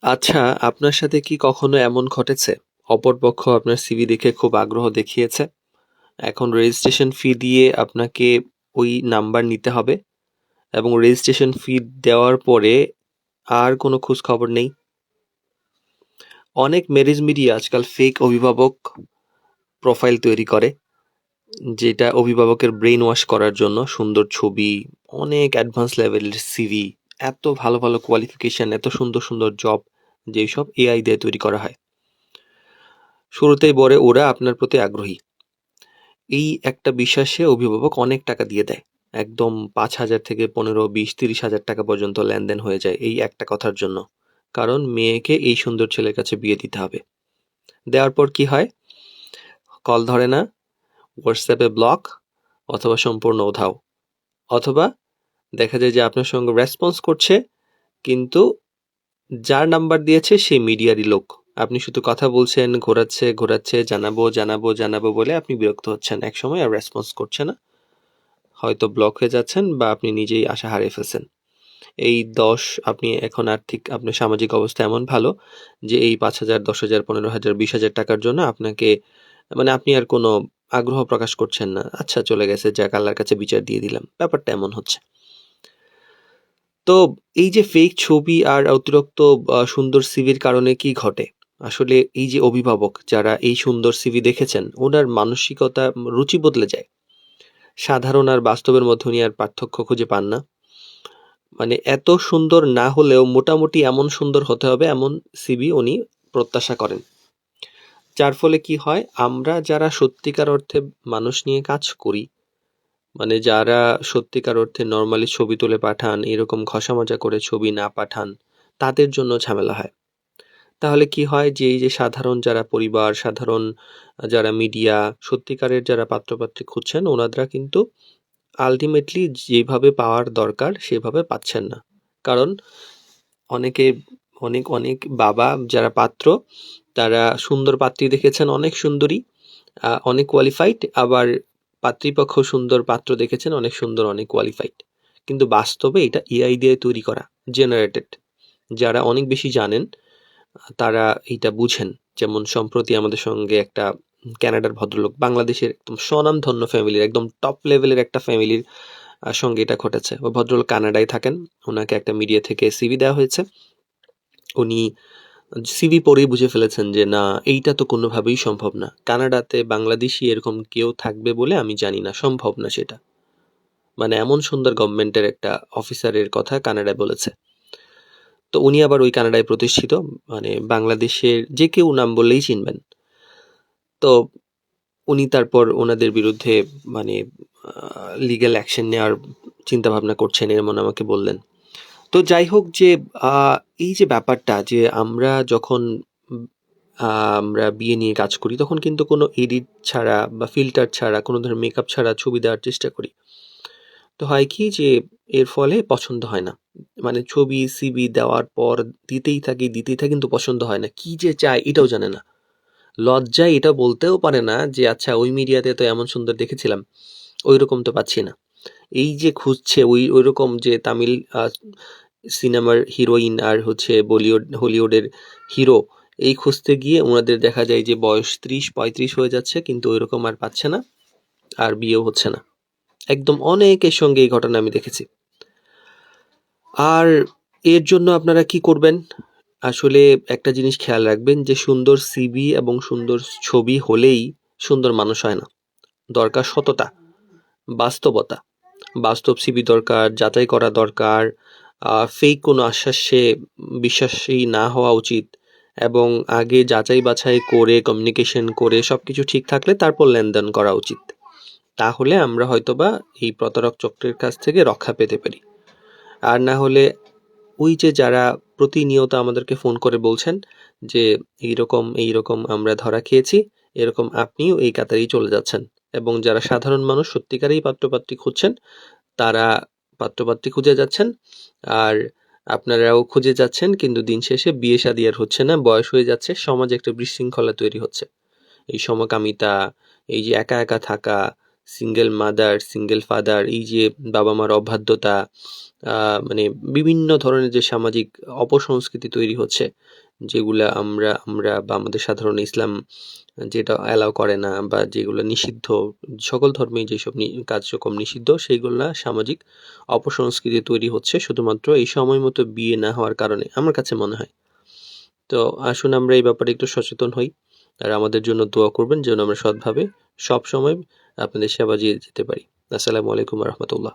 আচ্ছা, আপনার সাথে কি কখনো এমন ঘটেছে? অপরপক্ষ আপনার সিভি দেখে খুব আগ্রহ দেখিয়েছে। এখন রেজিস্ট্রেশন ফি দিয়ে আপনাকে ওই নাম্বার নিতে হবে এবং রেজিস্ট্রেশন ফি দেওয়ার পরে আর কোনো খোঁজ খবর নেই। অনেক ম্যারেজ মিডিয়া আজকাল ফেক অভিভাবক প্রোফাইল তৈরি করে, যেটা অভিভাবকের ব্রেইন ওয়াশ করার জন্য। সুন্দর ছবি, অনেক অ্যাডভান্স লেভেলের সিভি, এত ভালো ভালো কোয়ালিফিকেশন, এত সুন্দর সুন্দর জব, যেই সব এআই দিয়ে তৈরি করা হয়। শুরুতেই বলে ওরা আপনার প্রতি আগ্রহী, এই একটা বিশ্বাসে অভিভাবক অনেক টাকা দিয়ে দেয়। একদম ৫,০০০ থেকে ১৫, ২০, ৩০,০০০ টাকা পর্যন্ত লেনদেন হয়ে যায় এই একটা কথার জন্য। কারণ মেয়েকে এই সুন্দর ছেলের কাছে বিয়ে দিতে হবে। দেওয়ার পর কি হয়? কল ধরে না, হোয়াটসঅ্যাপে ব্লক, অথবা সম্পূর্ণ উধাও। অথবা দেখা যায় যে আপনার সঙ্গে রেসপন্স করছে, কিন্তু যার নাম্বার দিয়েছে সেই মিডিয়ারই লোক। আপনি শুধু কথা বলছেন, ঘোরাচ্ছে ঘোরাচ্ছে, জানাবো জানাবো জানাবো বলে আপনি বিরক্ত হচ্ছেন, একসময় আর রেসপন্স করছে না। হয়তো ব্লক হয়ে যাচ্ছেন বা আপনি নিজেই আশা হারিয়ে ফেলছেন। এই ১০, আপনি এখন আর্থিক আপনার সামাজিক অবস্থা এমন ভালো যে এই ৫,০০০, ১০,০০০, ১৫,০০০, ২০,০০০ টাকার জন্য আপনাকে, মানে আপনি আর কোনো আগ্রহ প্রকাশ করছেন না। আচ্ছা চলে গেছে, যাক আল্লাহর কাছে বিচার দিয়ে দিলাম। ব্যাপারটা এমন হচ্ছে। তো এই যে ফেক ছবি আর অতিরিক্ত সুন্দর সিভির কারণে কি ঘটে? আসলে এই যে অভিভাবক যারা এই সুন্দর সিভি দেখেছেন, ওনার মানসিকতা, রুচি বদলে যায়। সাধারণ আর বাস্তবের মধ্যে উনি আর পার্থক্য খুঁজে পান না। মানে এত সুন্দর না হলেও মোটামুটি এমন সুন্দর হতে হবে এমন সিভি উনি প্রত্যাশা করেন। যার ফলে কি হয়? আমরা যারা সত্যিকার অর্থে মানুষ নিয়ে কাজ করি, মানে যারা সত্যিকার অর্থে নরমালি ছবি তুলে পাঠান, এরকম ঘষা মাজা করে ছবি না পাঠান, তাদের জন্য ঝামেলা হয়। তাহলে কি হয়? যে এই যে সাধারণ যারা পরিবার, সাধারণ যারা মিডিয়া, সত্যিকারের যারা পাত্রপাত্রী খুঁজছেন, ওনারা কিন্তু আল্টিমেটলি যেভাবে পাওয়ার দরকার সেভাবে পাচ্ছেন না। কারণ অনেকে, অনেক অনেক বাবা যারা পাত্র, তারা সুন্দর পাত্রী দেখেছেন, অনেক সুন্দরী, অনেক কোয়ালিফাইড, আবার পাত্রীপক্ষ সুন্দর পাত্র দেখেছেন, অনেক সুন্দর, অনেক কোয়ালিফাইড। কিন্তু বাস্তবে এটা এআই দিয়ে তৈরি করা, জেনারেটেড। যারা অনেক বেশি জানেন তারা এইটা বুঝেন। যেমন সম্প্রতি আমাদের সঙ্গে একটা কানাডার ভদ্রলোক, বাংলাদেশের একদম স্বনামধন্য ফ্যামিলির, একদম টপ লেভেলের একটা ফ্যামিলির সঙ্গে এটা ঘটেছে। ওই ভদ্রলোক কানাডায় থাকেন, ওনাকে একটা মিডিয়া থেকে সিভি দেওয়া হয়েছে। উনি সিভি পড়েই বুঝে ফেলেছেন যে না, এইটা তো কোনোভাবেই সম্ভব না। কানাডাতে বাংলাদেশি এরকম কেউ থাকবে বলে আমি জানি না, সম্ভব না সেটা। মানে এমন সুন্দর গভর্নমেন্টের একটা অফিসারের কথা কানাডায় বলেছে। তো উনি আবার ওই কানাডায় প্রতিষ্ঠিত, মানে বাংলাদেশের যে কেউ নাম বললেই চিনবেন। তো উনি তারপর ওনাদের বিরুদ্ধে মানে লিগ্যাল অ্যাকশন নেওয়ার চিন্তা ভাবনা করছেন, এমন আমাকে বললেন। তো যাই হোক, যে এই যে ব্যাপারটা, যে আমরা যখন উম আমরা বিয়ে নিয়ে কাজ করি, তখন কিন্তু কোনো এডিট ছাড়া বা ফিল্টার ছাড়া, কোনো ধরনের মেকআপ ছাড়া ছবি দেওয়ার চেষ্টা করি। তো হয় কি যে এর ফলে পছন্দ হয় না। মানে ছবি, সিভি দেওয়ার পর দিতেই থাকি, কিন্তু পছন্দ হয় না। কি যে চায় এটাও জানে না। লজ্জায় এটা বলতেও পারে না যে আচ্ছা ওই মিডিয়াতে তো এমন সুন্দর দেখেছিলাম, ঐরকম তো পাচ্ছি না। এই যে খুঁজছে ঐরকম যে তামিল সিনেমার হিরোইন আর হচ্ছে হলিউডের হিরো, এই খুঁজতে গিয়ে ওনাদের দেখা যায় যে বয়স ৩০-৩৫ হয়ে যাচ্ছে, কিন্তু ওইরকম আর পাচ্ছে না, আর বিয়েও হচ্ছে না। একদম অনেকের সঙ্গে এই ঘটনা আমি দেখেছি। আর এর জন্য আপনারা কি করবেন? আসলে একটা জিনিস খেয়াল রাখবেন যে সুন্দর সিভি এবং সুন্দর ছবি হলেই সুন্দর মানুষ হয় না। দরকার সততা, বাস্তবতা। বাস্তব সিভি দরকার, যাচাই করা দরকার। ফেক কোনো আশ্বাসে বিশ্বাসী না হওয়া উচিত, এবং আগে যাচাই বাছাই করে, কমিউনিকেশন করে, সবকিছু ঠিক থাকলে তারপর লেনদেন করা উচিত। তাহলে আমরা হয়তোবা এই প্রতারক চক্রের কাছ থেকে রক্ষা পেতে পারি। আর না হলে ওই যে যারা প্রতিনিয়ত আমাদেরকে ফোন করে বলছেন যে এইরকম এইরকম আমরা ধরা খেয়েছি, এরকম আপনিও এই কাতারেই চলে যাচ্ছেন। এবং যারা সাধারণ মানুষ সত্যিকারেই পাত্রপাত্রী খুঁজছেন, তারা পাত্রপাত্রী খুঁজে যাচ্ছেন, আর আপনারাও খুঁজে যাচ্ছেন, কিন্তু দিন শেষে বিয়ে শাদী আর হচ্ছে না, বয়স হয়ে যাচ্ছে, সমাজে একটা বিশৃঙ্খলা তৈরি হচ্ছে। এই সমকামিতা, এই যে একা একা থাকা, সিঙ্গেল মাদার, সিঙ্গেল ফাদার, এই যে বাবা মার অবাধ্যতা, মানে বিভিন্ন ধরনের যে সামাজিক অপসংস্কৃতি তৈরি হচ্ছে, যেগুলা আমরা আমরা বা আমাদের সাধারণ ইসলাম যেটা অ্যালাউ করে না, বা যেগুলো নিষিদ্ধ, সকল ধর্মেই যেসব কার্যক্রম নিষিদ্ধ, সেইগুলা সামাজিক অপসংস্কৃতি তৈরি হচ্ছে শুধুমাত্র এই সময় মতো বিয়ে না হওয়ার কারণে, আমার কাছে মনে হয়। তো আসুন আমরা এই ব্যাপারে একটু সচেতন হই, আর আমাদের জন্য দোয়া করবেন যেন আমরা সৎভাবে সব সময় আপনাদের সেবা দিয়ে যেতে পারি। আসসালামু আলাইকুম রহমতুল্লাহ।